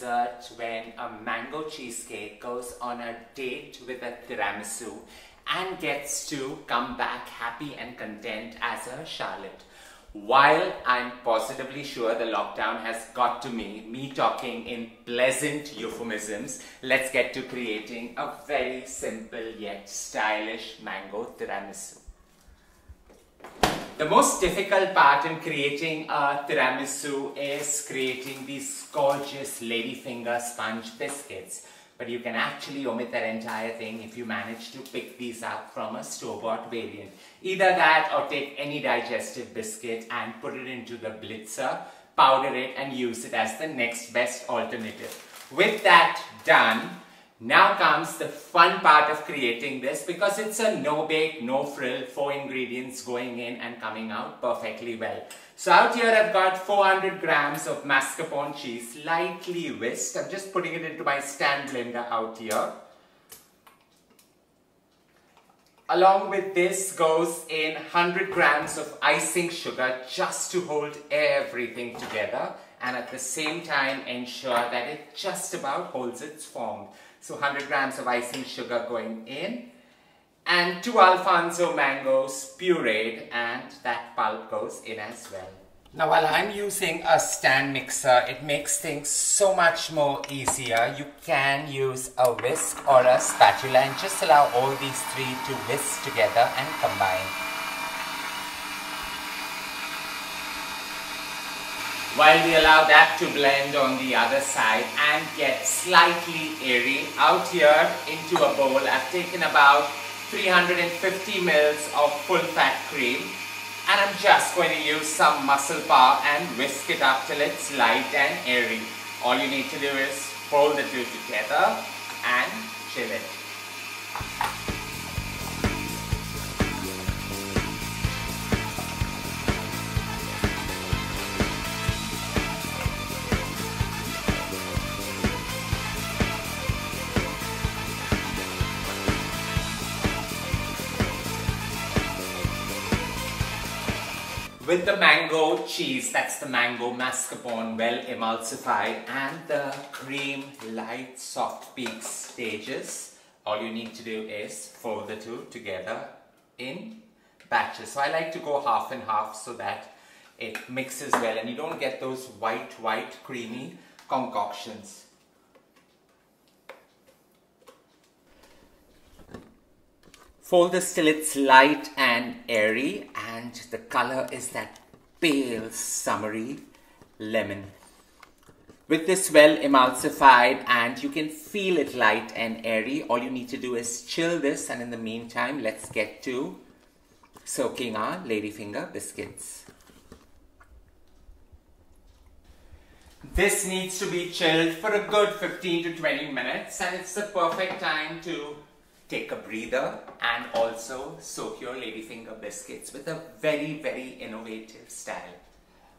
dessert when a mango cheesecake goes on a date with a tiramisu and gets to come back happy and content as a charlotte. While I'm positively sure the lockdown has got to me talking in pleasant euphemisms, let's get to creating a very simple yet stylish mango tiramisu. The most difficult part in creating a tiramisu is creating these gorgeous ladyfinger sponge biscuits. But you can actually omit that entire thing if you manage to pick these up from a store-bought variant. Either that or take any digestive biscuit and put it into the blitzer, powder it and use it as the next best alternative. With that done, now comes the fun part of creating this, because it's a no-bake, no-frill, 4 ingredients going in and coming out perfectly well. So out here I've got 400 grams of mascarpone cheese, lightly whisked. I'm just putting it into my stand blender out here. Along with this goes in 100 grams of icing sugar, just to hold everything together and at the same time ensure that it just about holds its form. So 100 grams of icing sugar going in, and 2 Alfonso mangoes pureed, and that pulp goes in as well. Now while I'm using a stand mixer, it makes things so much more easier. You can use a whisk or a spatula and just allow all these 3 to whisk together and combine. While we allow that to blend on the other side and get slightly airy, out here into a bowl I've taken about 350 ml of full fat cream, and I'm just going to use some muscle power and whisk it up till it's light and airy. All you need to do is fold the 2 together and chill it. With the mango cheese, that's the mango-mascarpone, well emulsified, and the cream light soft peak stages, all you need to do is fold the 2 together in batches. So I like to go half and half so that it mixes well and you don't get those white creamy concoctions. Fold this till it's light and airy, and the color is that pale summery lemon. With this well emulsified and you can feel it light and airy, all you need to do is chill this, and in the meantime let's get to soaking our ladyfinger biscuits. This needs to be chilled for a good 15 to 20 minutes, and it's the perfect time to take a breather and also soak your ladyfinger biscuits with a very innovative style.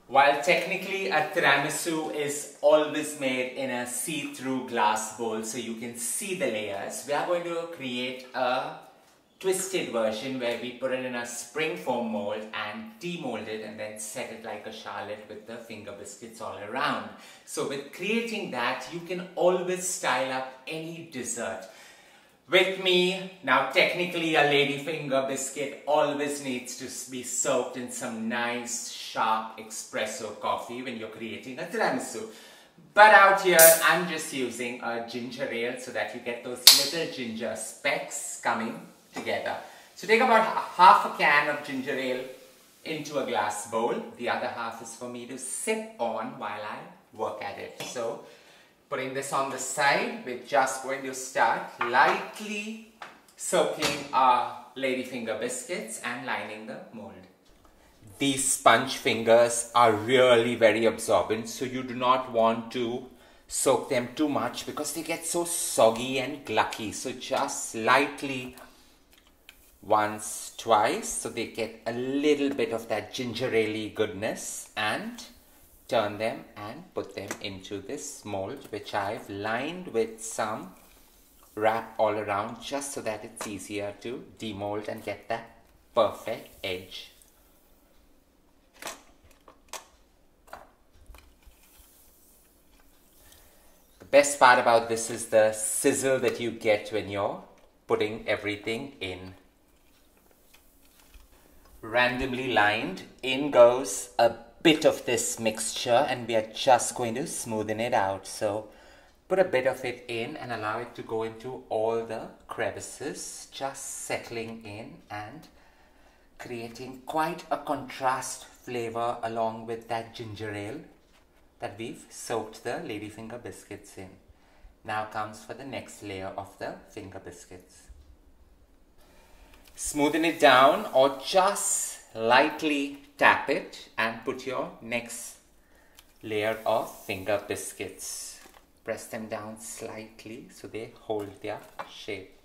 While technically a tiramisu is always made in a see-through glass bowl so you can see the layers, we are going to create a twisted version where we put it in a Springfoam mold and demold it and then set it like a charlotte with the finger biscuits all around. So with creating that, you can always style up any dessert. With me, now technically a ladyfinger biscuit always needs to be soaked in some nice sharp espresso coffee when you're creating a tiramisu. But out here I'm just using a ginger ale so that you get those little ginger specks coming together. So take about half a can of ginger ale into a glass bowl. The other half is for me to sip on while I work at it. So putting this on the side, we're just going to start lightly soaking our ladyfinger biscuits and lining the mold. These sponge fingers are really very absorbent, so you do not want to soak them too much because they get so soggy and glucky. So just lightly once, twice, so they get a little bit of that ginger ale goodness, and turn them and put them into this mold, which I've lined with some wrap all around just so that it's easier to demold and get that perfect edge. The best part about this is the sizzle that you get when you're putting everything in. Randomly lined, in goes a bit of this mixture, and we are just going to smoothen it out. So put a bit of it in and allow it to go into all the crevices, just settling in and creating quite a contrast flavor along with that ginger ale that we've soaked the ladyfinger biscuits in. Now comes for the next layer of the finger biscuits. Smoothen it down or just lightly tap it and put your next layer of finger biscuits. Press them down slightly so they hold their shape.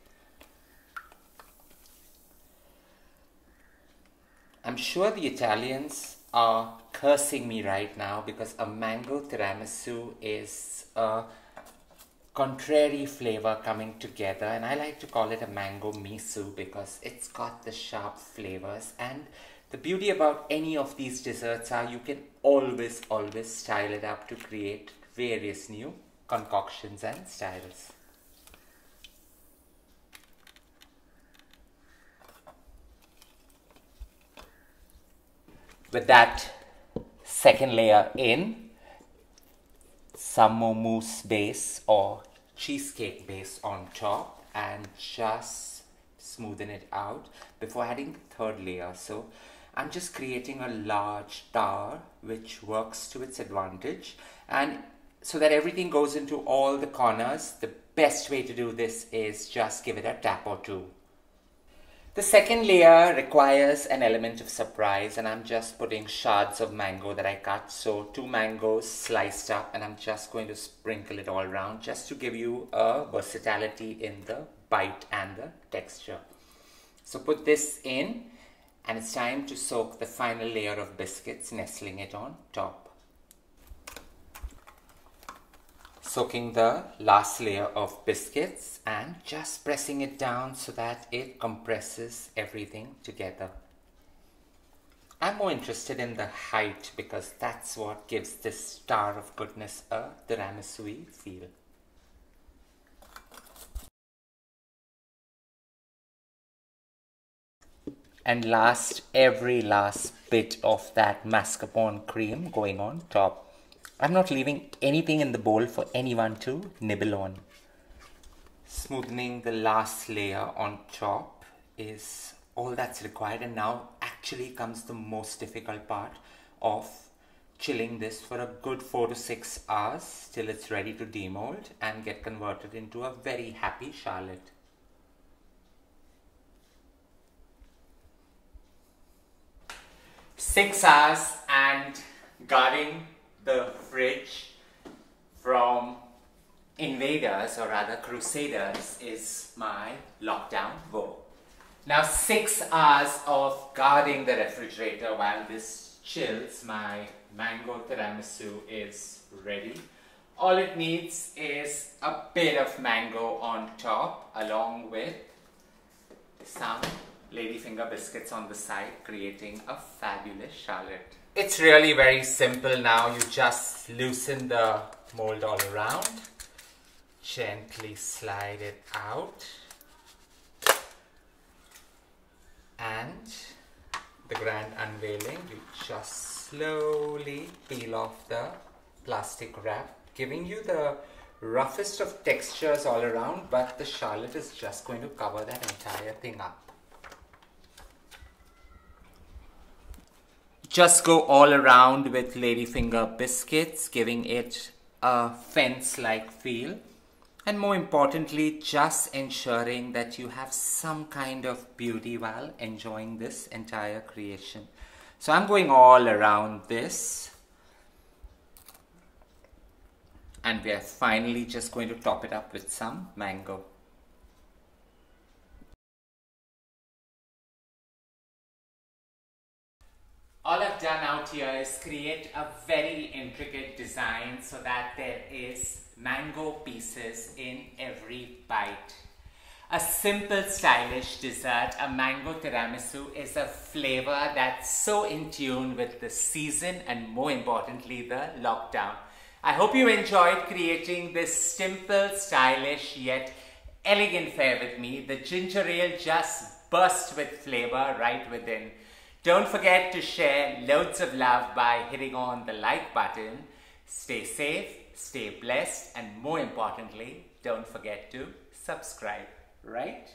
I'm sure the Italians are cursing me right now because a mango tiramisu is a contrary flavor coming together, and I like to call it a mango-misu because it's got the sharp flavors. And the beauty about any of these desserts are you can always style it up to create various new concoctions and styles. With that second layer in, some more mousse base or cheesecake base on top, and just smoothen it out before adding the third layer. So I'm just creating a large tower which works to its advantage, and so that everything goes into all the corners, the best way to do this is just give it a tap or two. The second layer requires an element of surprise, and I'm just putting shards of mango that I cut. So 2 mangoes sliced up, and I'm just going to sprinkle it all around just to give you a versatility in the bite and the texture. So put this in, and it's time to soak the final layer of biscuits, nestling it on top. Soaking the last layer of biscuits and just pressing it down so that it compresses everything together. I'm more interested in the height because that's what gives this star of goodness a tiramisu-y feel. And last, every last bit of that mascarpone cream going on top. I'm not leaving anything in the bowl for anyone to nibble on. Smoothening the last layer on top is all that's required, and now actually comes the most difficult part of chilling this for a good 4 to 6 hours till it's ready to demold and get converted into a very happy charlotte. Six hours and guarding the fridge from invaders, or rather crusaders, is my lockdown woe. Now 6 hours of guarding the refrigerator while this chills, my mango tiramisu is ready. All it needs is a bit of mango on top along with some ladyfinger biscuits on the side, creating a fabulous charlotte. It's really very simple now. You just loosen the mold all around, gently slide it out, and the grand unveiling, you just slowly peel off the plastic wrap, giving you the roughest of textures all around, but the charlotte is just going to cover that entire thing up. Just go all around with ladyfinger biscuits, giving it a fence-like feel. And more importantly, just ensuring that you have some kind of beauty while enjoying this entire creation. So I'm going all around this. And we are finally just going to top it up with some mango. All I've done out here is create a very intricate design so that there is mango pieces in every bite. A simple, stylish dessert, a mango tiramisu, is a flavor that's so in tune with the season and, more importantly, the lockdown. I hope you enjoyed creating this simple, stylish yet elegant fare with me. The ginger ale just bursts with flavor right within. Don't forget to share loads of love by hitting on the like button. Stay safe, stay blessed, and more importantly, don't forget to subscribe. Right?